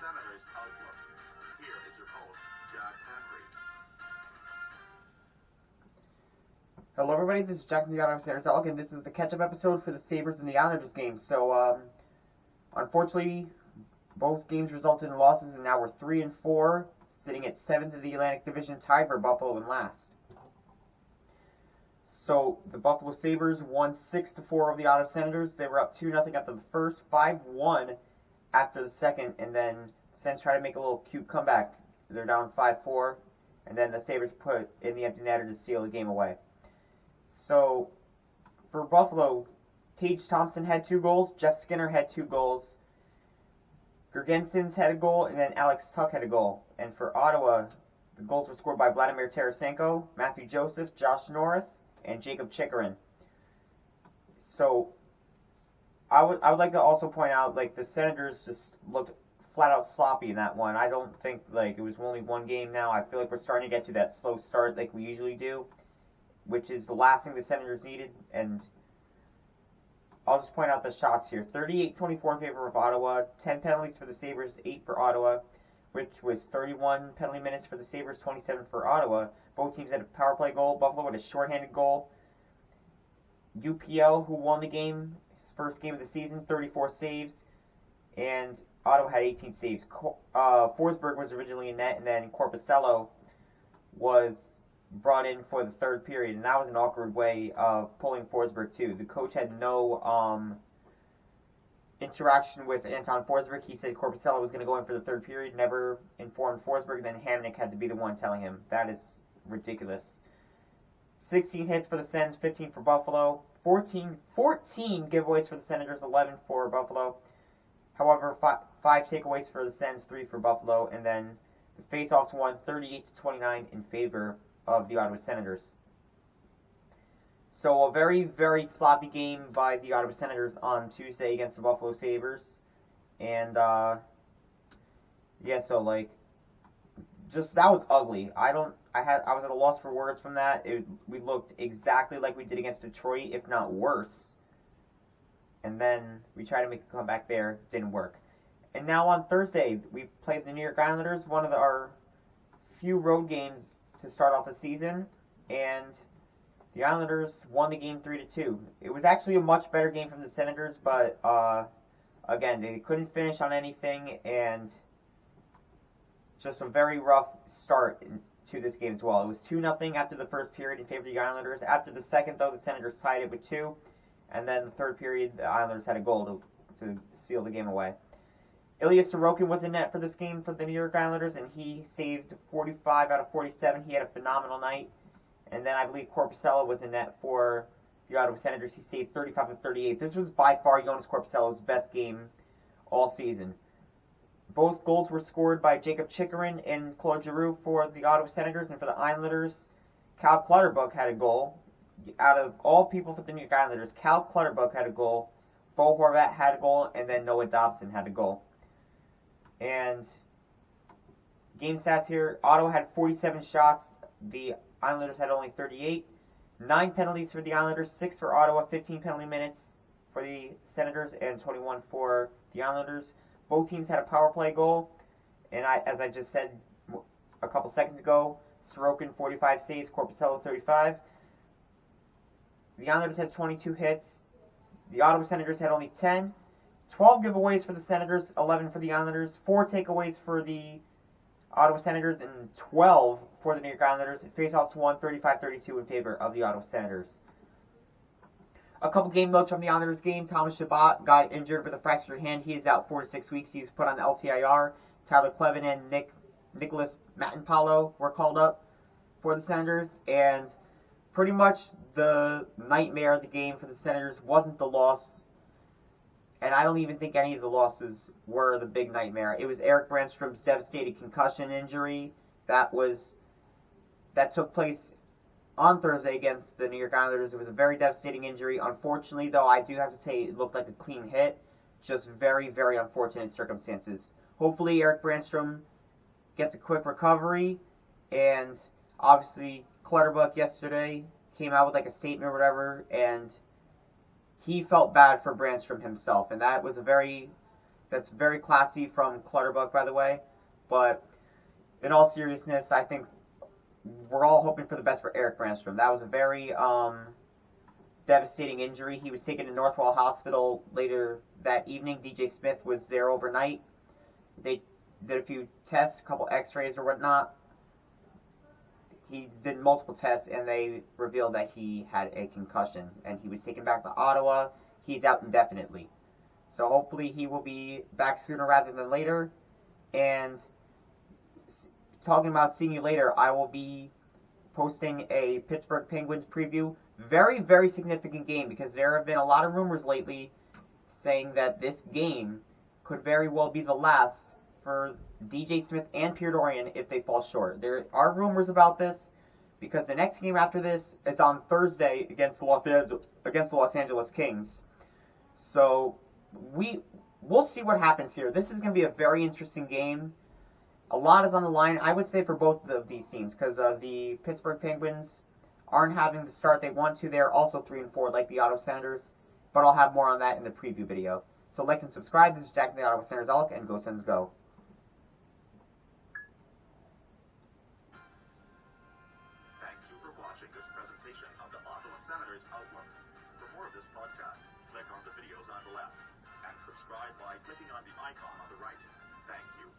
Senators Outlook. Here is your host, Jack Henry. Hello everybody, this is Jack from the Ottawa Senators Outlook, and this is the Ketchup episode for the Sabres and the Islanders game. So, unfortunately, both games resulted in losses, and now we're 3-4, sitting at 7th in the Atlantic Division, tied for Buffalo in last. So, the Buffalo Sabres won 6-4 of the Ottawa Senators. They were up 2-0 after the first, 5-1 after the second, and then the Sens tried to make a little cute comeback. They're down 5-4, and then the Sabres put in the empty netter to steal the game away. So, for Buffalo, Tage Thompson had 2 goals, Jeff Skinner had 2 goals, Gergensons had a goal, and then Alex Tuch had a goal. And for Ottawa, the goals were scored by Vladimir Tarasenko, Matthew Joseph, Josh Norris, and Jacob Chikrin. So, I would like to also point out, the Senators just looked flat out sloppy in that one. I don't think, it was only one game now. I feel like we're starting to get to that slow start like we usually do, which is the last thing the Senators needed. And I'll just point out the shots here. 38-24 in favor of Ottawa, 10 penalties for the Sabres, 8 for Ottawa, which was 31 penalty minutes for the Sabres, 27 for Ottawa. Both teams had a power play goal. Buffalo had a shorthanded goal. UPL, who won the game, his first game of the season, 34 saves, and Ottawa had 18 saves. Forsberg was originally in net, and then Korpisalo was brought in for the third period, and that was an awkward way of pulling Forsberg too. The coach had no interaction with Anton Forsberg. He said Korpisalo was going to go in for the third period, never informed Forsberg, then Hamonic had to be the one telling him. That is ridiculous. 16 hits for the Sens, 15 for Buffalo. 14 giveaways for the Senators, 11 for Buffalo. However, 5 takeaways for the Sens, 3 for Buffalo, and then the face-offs won 38-29 in favor of the Ottawa Senators. So a very, very sloppy game by the Ottawa Senators on Tuesday against the Buffalo Sabres. And, that was ugly. I was at a loss for words from that. We looked exactly like we did against Detroit, if not worse. And then we tried to make a comeback there. Didn't work. And now on Thursday, we played the New York Islanders, one of our few road games to start off the season, and the Islanders won the game 3-2. It was actually a much better game from the Senators, but again, they couldn't finish on anything, and just a very rough start to this game as well. It was 2-0 after the first period in favor of the Islanders. After the second, though, the Senators tied it with 2, and then the third period, the Islanders had a goal to seal the game away. Ilya Sorokin was in net for this game for the New York Islanders, and he saved 45 out of 47. He had a phenomenal night. And then I believe Korpisalo was in net for the Ottawa Senators. He saved 35 of 38. This was by far Jonas Korpisalo's best game all season. Both goals were scored by Jacob Chikrin and Claude Giroux for the Ottawa Senators, and for the Islanders, Cal Clutterbuck had a goal. Out of all people for the New York Islanders, Cal Clutterbuck had a goal, Bo Horvat had a goal, and then Noah Dobson had a goal. And game stats here, Ottawa had 47 shots, the Islanders had only 38. 9 penalties for the Islanders, 6 for Ottawa, 15 penalty minutes for the Senators, and 21 for the Islanders. Both teams had a power play goal, and as I just said a couple seconds ago, Sorokin 45 saves, Korpisalo 35. The Islanders had 22 hits, the Ottawa Senators had only 10. 12 giveaways for the Senators, 11 for the Islanders, 4 takeaways for the Ottawa Senators, and 12 for the New York Islanders. Faceoffs won 35-32 in favor of the Ottawa Senators. A couple game notes from the Islanders game. Thomas Chabot got injured with a fractured hand. He is out 4 to 6 weeks. He's put on the LTIR. Tyler Clevin and Nicholas Matinpalo were called up for the Senators. And pretty much the nightmare of the game for the Senators wasn't the loss. And I don't even think any of the losses were the big nightmare. It was Eric Brandstrom's devastating concussion injury that took place on Thursday against the New York Islanders. It was a very devastating injury. Unfortunately, though, I do have to say it looked like a clean hit. Just very, very unfortunate circumstances. Hopefully, Eric Brandstrom gets a quick recovery. And obviously, Clutterbuck yesterday came out with a statement or whatever, and he felt bad for Brandstrom himself, and that was a very That's very classy from Clutterbuck, by the way. But in all seriousness, I think we're all hoping for the best for Eric Brandstrom. That was a very devastating injury. He was taken to Northwell Hospital later that evening. DJ Smith was there overnight. They did a few tests, a couple x-rays or whatnot. He did multiple tests, and they revealed that he had a concussion, and he was taken back to Ottawa. He's out indefinitely. So hopefully he will be back sooner rather than later. And talking about seeing you later, I will be posting a Pittsburgh Penguins preview. Very, very significant game, because there have been a lot of rumors lately saying that this game could very well be the last for DJ Smith and Pierre Dorion if they fall short. There are rumors about this, because the next game after this is on Thursday against the Los Angeles Kings. So we'll see what happens here. This is going to be a very interesting game. A lot is on the line, I would say, for both of these teams, because the Pittsburgh Penguins aren't having the start they want to. They're also 3-4 like the Ottawa Senators, but I'll have more on that in the preview video. So like and subscribe. This is Jack the Ottawa Senators Elk, and go Sens go. Thank you for watching this presentation of the Ottawa Senators Outlook. For more of this podcast, click on the videos on the left, and subscribe by clicking on the icon on the right. Thank you.